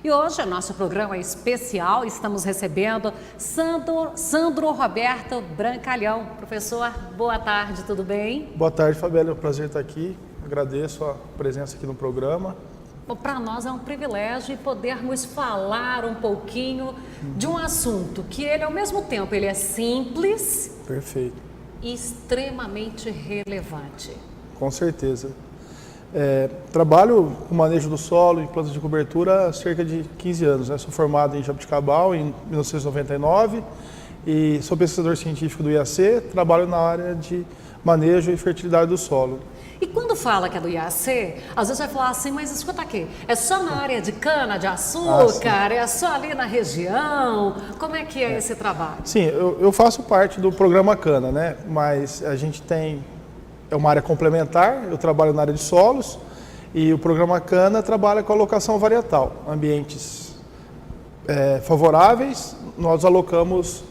E hoje o nosso programa é especial, estamos recebendo Sandro Roberto Brancalhão. Professor, boa tarde, tudo bem? Boa tarde, Fabíola, é um prazer estar aqui, agradeço a presença aqui no programa. Para nós é um privilégio podermos falar um pouquinho de um assunto que ele, ao mesmo tempo, ele é simples. Perfeito. E extremamente relevante. Com certeza. Trabalho com manejo do solo e plantas de cobertura há cerca de 15 anos. Sou formado em Jaboticabal em 1999 e sou pesquisador científico do IAC, trabalho na área de manejo e fertilidade do solo. E quando fala que é do IAC, às vezes vai falar assim, mas escuta aqui, é só na área de cana, de açúcar, é só ali na região? Como é que é esse trabalho? Sim, eu faço parte do programa Cana, né? Mas a gente é uma área complementar, eu trabalho na área de solos e o programa Cana trabalha com alocação varietal. Ambientes favoráveis, nós alocamos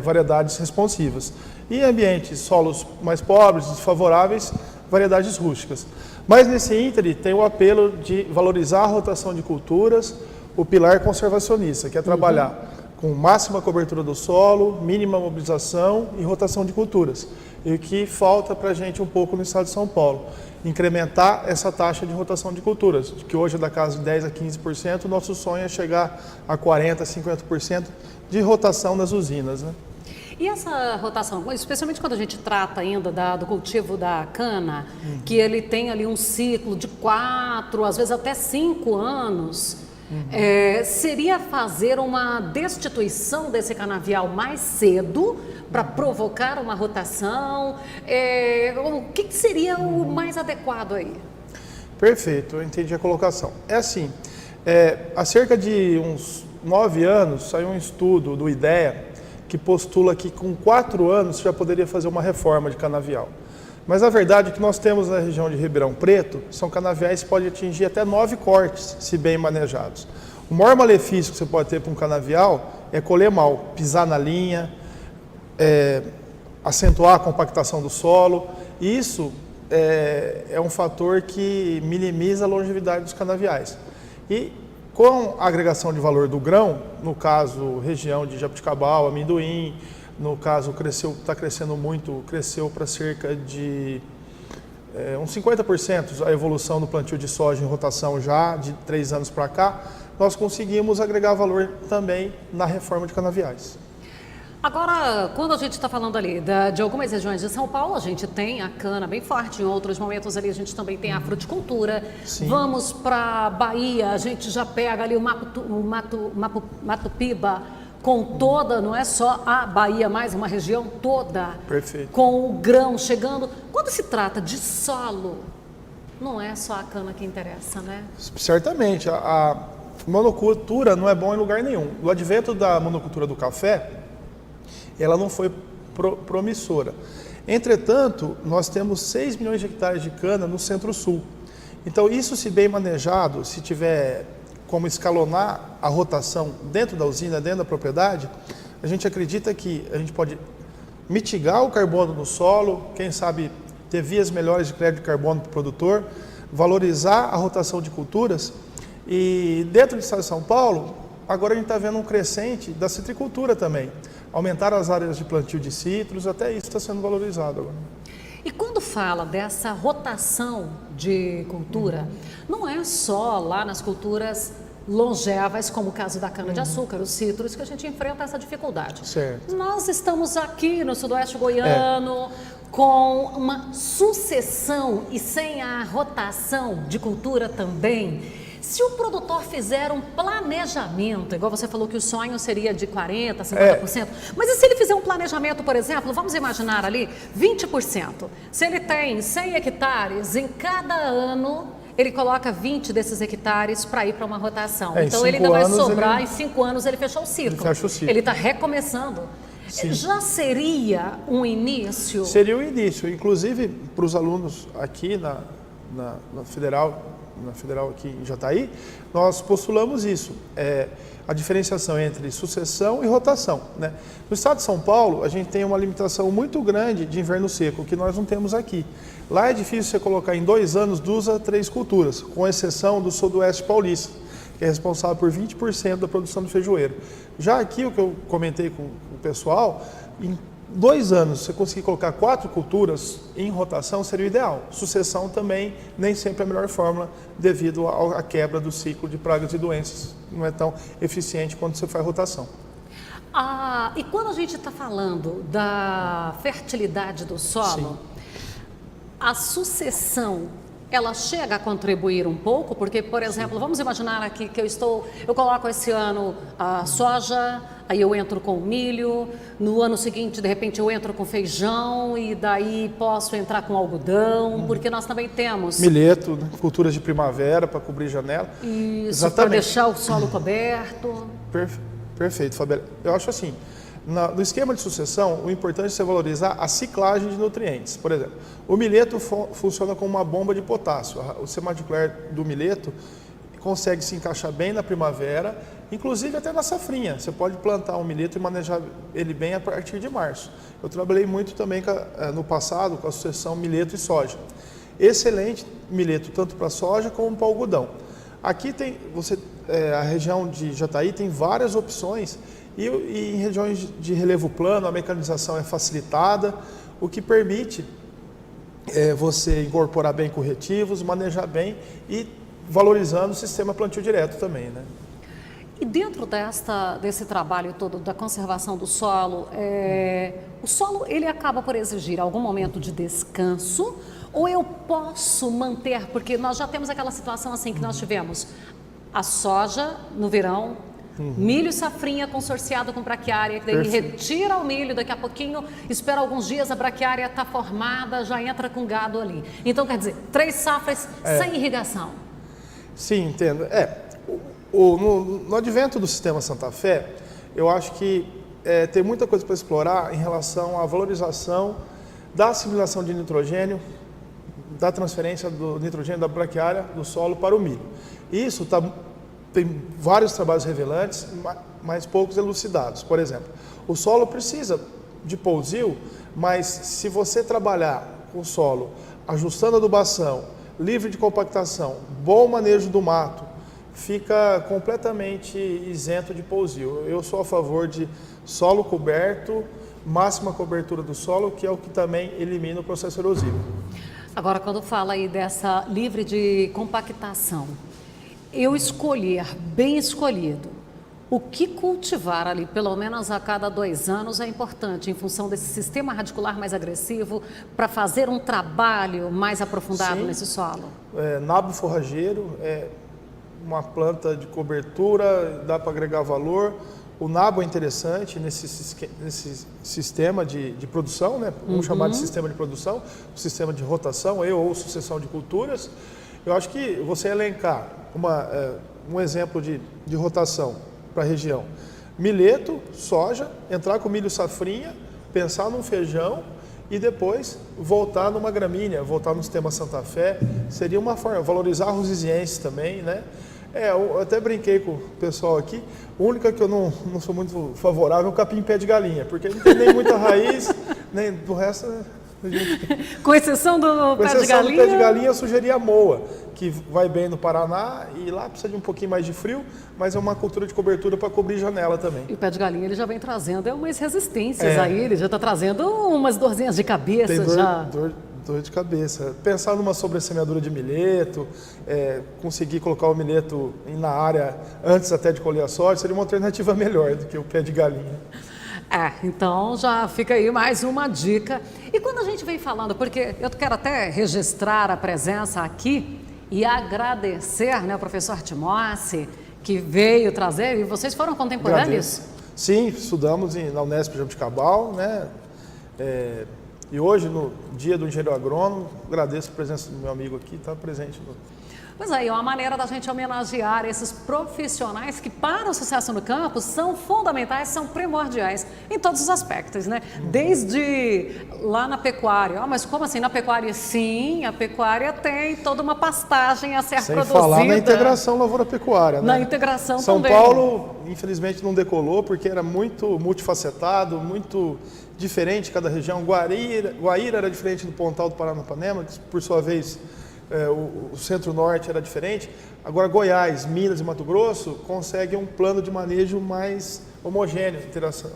variedades responsivas. E em ambientes, solos mais pobres, desfavoráveis, variedades rústicas. Mas nesse ínterim tem o apelo de valorizar a rotação de culturas, o pilar conservacionista, que é trabalhar com máxima cobertura do solo, mínima mobilização e rotação de culturas. E o que falta para a gente um pouco no estado de São Paulo, incrementar essa taxa de rotação de culturas, que hoje é da casa de 10% a 15%, o nosso sonho é chegar a 40%, 50% de rotação nas usinas, né? E essa rotação, especialmente quando a gente trata ainda do cultivo da cana, que ele tem ali um ciclo de 4, às vezes até 5 anos, seria fazer uma destituição desse canavial mais cedo para provocar uma rotação? O que seria o mais adequado aí? Perfeito, eu entendi a colocação. É assim, há cerca de uns 9 anos saiu um estudo do IDEA que postula que com 4 anos já poderia fazer uma reforma de canavial. Mas a verdade é que nós temos na região de Ribeirão Preto, são canaviais que podem atingir até 9 cortes, se bem manejados. O maior malefício que você pode ter para um canavial é colher mal, pisar na linha, acentuar a compactação do solo. Isso é um fator que minimiza a longevidade dos canaviais. E com a agregação de valor do grão, no caso região de Jaboticabal, amendoim, no caso está crescendo muito, cresceu para cerca de uns 50% a evolução do plantio de soja em rotação já de 3 anos para cá, nós conseguimos agregar valor também na reforma de canaviais. Agora, quando a gente está falando ali de algumas regiões de São Paulo, a gente tem a cana bem forte, em outros momentos ali a gente também tem a fruticultura. Sim. Vamos para Bahia, a gente já pega ali o Mato Piba com toda, não é só a Bahia, mas uma região toda. Perfeito. Com o grão chegando. Quando se trata de solo, não é só a cana que interessa, né? Certamente, a monocultura não é bom em lugar nenhum. O advento da monocultura do café, ela não foi promissora. Entretanto, nós temos 6 milhões de hectares de cana no Centro-Sul. Então, isso, se bem manejado, se tiver como escalonar a rotação dentro da usina, dentro da propriedade, a gente acredita que a gente pode mitigar o carbono no solo, quem sabe ter vias melhores de crédito de carbono para o produtor, valorizar a rotação de culturas. E dentro do estado de São Paulo, agora a gente está vendo um crescente da citricultura também. Aumentar as áreas de plantio de citros, até isso está sendo valorizado agora. E quando fala dessa rotação de cultura, não é só lá nas culturas longevas, como o caso da cana-de-açúcar, os citros, que a gente enfrenta essa dificuldade. Certo. Nós estamos aqui no sudoeste goiano com uma sucessão e sem a rotação de cultura também. Se o produtor fizer um planejamento, igual você falou que o sonho seria de 40%, 50%, mas e se ele fizer um planejamento, por exemplo, vamos imaginar ali, 20%. Se ele tem 100 hectares, em cada ano ele coloca 20 desses hectares para ir para uma rotação. Então ele ainda vai sobrar, em 5 anos ele fechou o ciclo. Ele fecha o ciclo. Ele está recomeçando. Sim. Já seria um início? Seria o início, inclusive para os alunos aqui na Federal aqui em Jataí, nós postulamos isso, a diferenciação entre sucessão e rotação, né? No estado de São Paulo, a gente tem uma limitação muito grande de inverno seco, que nós não temos aqui. Lá é difícil você colocar em 2 anos 2 a 3 culturas, com exceção do sudoeste paulista, que é responsável por 20% da produção do feijoeiro. Já aqui, o que eu comentei com o pessoal, em 2 anos, você conseguir colocar 4 culturas em rotação seria o ideal. Sucessão também nem sempre é a melhor fórmula devido à quebra do ciclo de pragas e doenças. Não é tão eficiente quando você faz rotação. E quando a gente está falando da fertilidade do solo, Sim. a sucessão, ela chega a contribuir um pouco? Porque, por exemplo, vamos imaginar aqui que eu coloco esse ano a soja, aí eu entro com o milho, no ano seguinte, de repente, eu entro com feijão e daí posso entrar com algodão, porque nós também temos... Milheto, né? Culturas de primavera para cobrir janela. Isso, para deixar o solo coberto. Perfeito, Fabiola. Eu acho assim, no esquema de sucessão, o importante é você valorizar a ciclagem de nutrientes. Por exemplo, o milheto funciona como uma bomba de potássio. O sistema radicular do milheto consegue se encaixar bem na primavera, inclusive até na safrinha. Você pode plantar um milheto e manejar ele bem a partir de março. Eu trabalhei muito também no passado com a sucessão milheto e soja. Excelente milheto tanto para soja como para algodão. Aqui tem a região de Jataí tem várias opções e em regiões de relevo plano a mecanização é facilitada, o que permite você incorporar bem corretivos, manejar bem e valorizando o sistema plantio direto também, né? E dentro desse trabalho todo da conservação do solo, o solo ele acaba por exigir algum momento de descanso ou eu posso manter, porque nós já temos aquela situação assim que nós tivemos a soja no verão, milho e safrinha consorciado com braquiária, que daí retira o milho, daqui a pouquinho, espera alguns dias, a braquiária está formada, já entra com gado ali. Então, quer dizer, 3 safras sem irrigação. Sim, entendo. No advento do sistema Santa Fé, eu acho que tem muita coisa para explorar em relação à valorização da assimilação de nitrogênio, da transferência do nitrogênio da braquiária do solo para o milho. Isso tem vários trabalhos revelantes, mas poucos elucidados. Por exemplo, o solo precisa de pousio, mas se você trabalhar com o solo ajustando a adubação, livre de compactação, bom manejo do mato, fica completamente isento de pousio. Eu sou a favor de solo coberto, máxima cobertura do solo, que é o que também elimina o processo erosivo. Agora, quando fala aí dessa livre de compactação, eu escolher, bem escolhido, o que cultivar ali, pelo menos a cada 2 anos, é importante em função desse sistema radicular mais agressivo para fazer um trabalho mais aprofundado nesse solo. Nabo forrageiro é uma planta de cobertura, dá para agregar valor. O nabo é interessante nesse sistema de produção, né? Vamos chamar de sistema de produção, o sistema de rotação ou sucessão de culturas. Eu acho que você elencar um exemplo de rotação para a região. Milheto, soja, entrar com milho safrinha, pensar num feijão e depois voltar numa gramínea, voltar no sistema Santa Fé. Seria uma forma, valorizar a rosiziense também, né? Eu até brinquei com o pessoal aqui, a única que eu não sou muito favorável é o capim pé de galinha, porque não tem nem muita raiz, nem do resto... Com exceção do pé de galinha? Do pé de galinha, eu sugeri a moa, que vai bem no Paraná e lá precisa de um pouquinho mais de frio, mas é uma cultura de cobertura para cobrir janela também. E o pé de galinha ele já vem trazendo umas resistências aí, ele já está trazendo umas dorzinhas de cabeça. Tem dor de cabeça. Pensar numa sobressemeadura de milheto, conseguir colocar o milheto na área antes até de colher a soja, seria uma alternativa melhor do que o pé de galinha. Então já fica aí mais uma dica. E quando a gente vem falando, porque eu quero até registrar a presença aqui e agradecer, né, o professor Timóteo, que veio trazer, e vocês foram contemporâneos? Agradeço. Sim, estudamos na Unesp Jabuticabal, né? E hoje, no dia do engenheiro agrônomo, agradeço a presença do meu amigo aqui, está presente no... Pois é, é uma maneira da gente homenagear esses profissionais que para o sucesso no campo são fundamentais, são primordiais em todos os aspectos, né? Desde lá na pecuária, mas como assim na pecuária? Sim, a pecuária tem toda uma pastagem a ser produzida. Sem falar na integração lavoura-pecuária, né? Na integração São também. São Paulo, infelizmente, não decolou porque era muito multifacetado, muito diferente cada região. Guaíra era diferente do Pontal do Paranapanema, que por sua vez o Centro-Norte era diferente. Agora, Goiás, Minas e Mato Grosso conseguem um plano de manejo mais homogêneo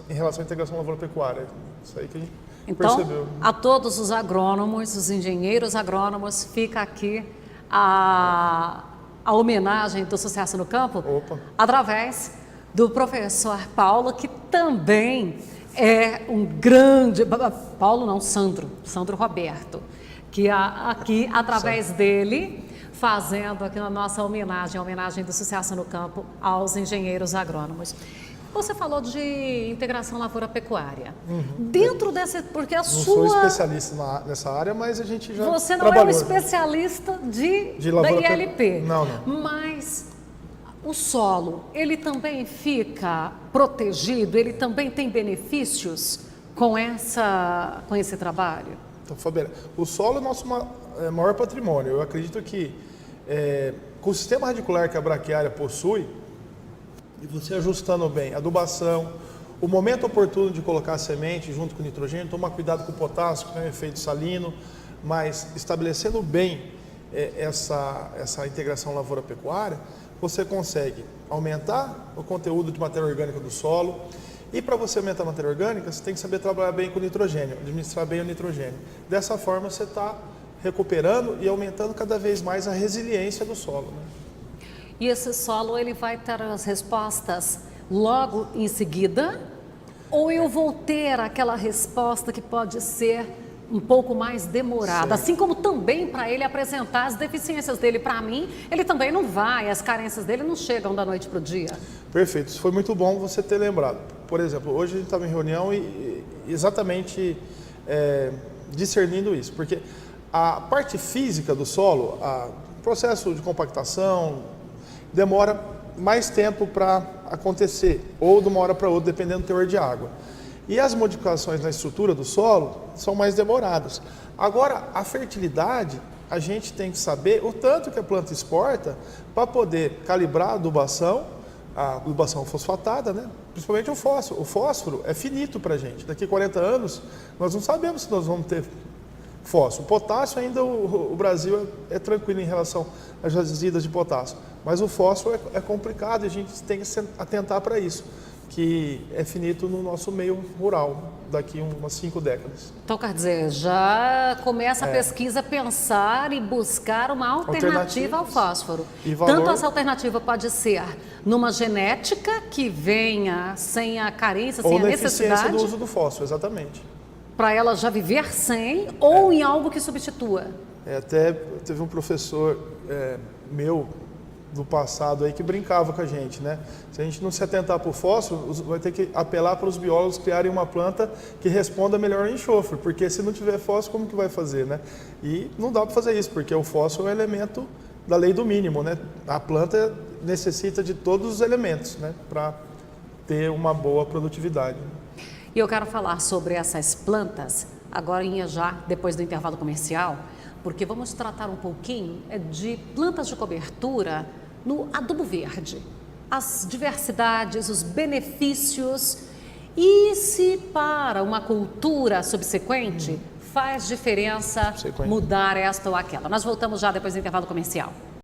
em relação à integração lavoura-pecuária. Isso aí que a gente percebeu. Então, a todos os agrônomos, os engenheiros agrônomos, fica aqui a homenagem do Sucesso no Campo, através do professor Paulo, que também é um grande... Paulo não, Sandro Roberto, que aqui, através dele, fazendo aqui a nossa homenagem, a homenagem do Sucesso no Campo aos engenheiros agrônomos. Você falou de integração lavoura-pecuária. Dentro dessa... Porque a sua... Não sou especialista nessa área, mas a gente já Você não trabalhou, é um especialista da ILP. Não. Mas o solo, ele também fica protegido? Ele também tem benefícios com esse trabalho? Então, Fabiana, o solo é o nosso maior patrimônio. Eu acredito que com o sistema radicular que a braquiária possui, e você ajustando bem a adubação, o momento oportuno de colocar a semente junto com o nitrogênio, tomar cuidado com o potássio, que tem um efeito salino, mas estabelecendo bem essa integração lavoura-pecuária, você consegue aumentar o conteúdo de matéria orgânica do solo. E para você aumentar a matéria orgânica, você tem que saber trabalhar bem com o nitrogênio, administrar bem o nitrogênio. Dessa forma, você está recuperando e aumentando cada vez mais a resiliência do solo, né? E esse solo, ele vai ter as respostas logo em seguida? Ou eu vou ter aquela resposta que pode ser um pouco mais demorada? Certo. Assim como também para ele apresentar as deficiências dele para mim, ele também não vai, as carências dele não chegam da noite para o dia. Perfeito, isso foi muito bom você ter lembrado. Por exemplo, hoje a gente estava em reunião e exatamente discernindo isso, porque a parte física do solo, o processo de compactação, demora mais tempo para acontecer, ou de uma hora para outra, dependendo do teor de água. E as modificações na estrutura do solo são mais demoradas. Agora, a fertilidade, a gente tem que saber o tanto que a planta exporta para poder calibrar a adubação fosfatada, né? Principalmente o fósforo. O fósforo é finito para a gente. Daqui a 40 anos, nós não sabemos se nós vamos ter fósforo. O potássio ainda, o Brasil é tranquilo em relação às jazidas de potássio. Mas o fósforo é complicado e a gente tem que se atentar para isso, que é finito no nosso meio rural, daqui umas 5 décadas. Então, quer dizer, já começa a pesquisa a pensar e buscar uma alternativa ao fósforo. Tanto essa alternativa pode ser numa genética que venha sem a carência, sem a necessidade. Ou na eficiência do uso do fósforo, exatamente. Para ela já viver sem, ou em algo que substitua. Até teve um professor meu do passado aí que brincava com a gente, né? Se a gente não se atentar para o fósforo, vai ter que apelar para os biólogos criarem uma planta que responda melhor ao enxofre, porque se não tiver fósforo, como que vai fazer, né? E não dá para fazer isso, porque o fósforo é um elemento da lei do mínimo, né? A planta necessita de todos os elementos, né? Para ter uma boa produtividade. E eu quero falar sobre essas plantas, agora já depois do intervalo comercial, porque vamos tratar um pouquinho de plantas de cobertura no adubo verde. As diversidades, os benefícios e se para uma cultura subsequente faz diferença mudar esta ou aquela. Nós voltamos já depois do intervalo comercial.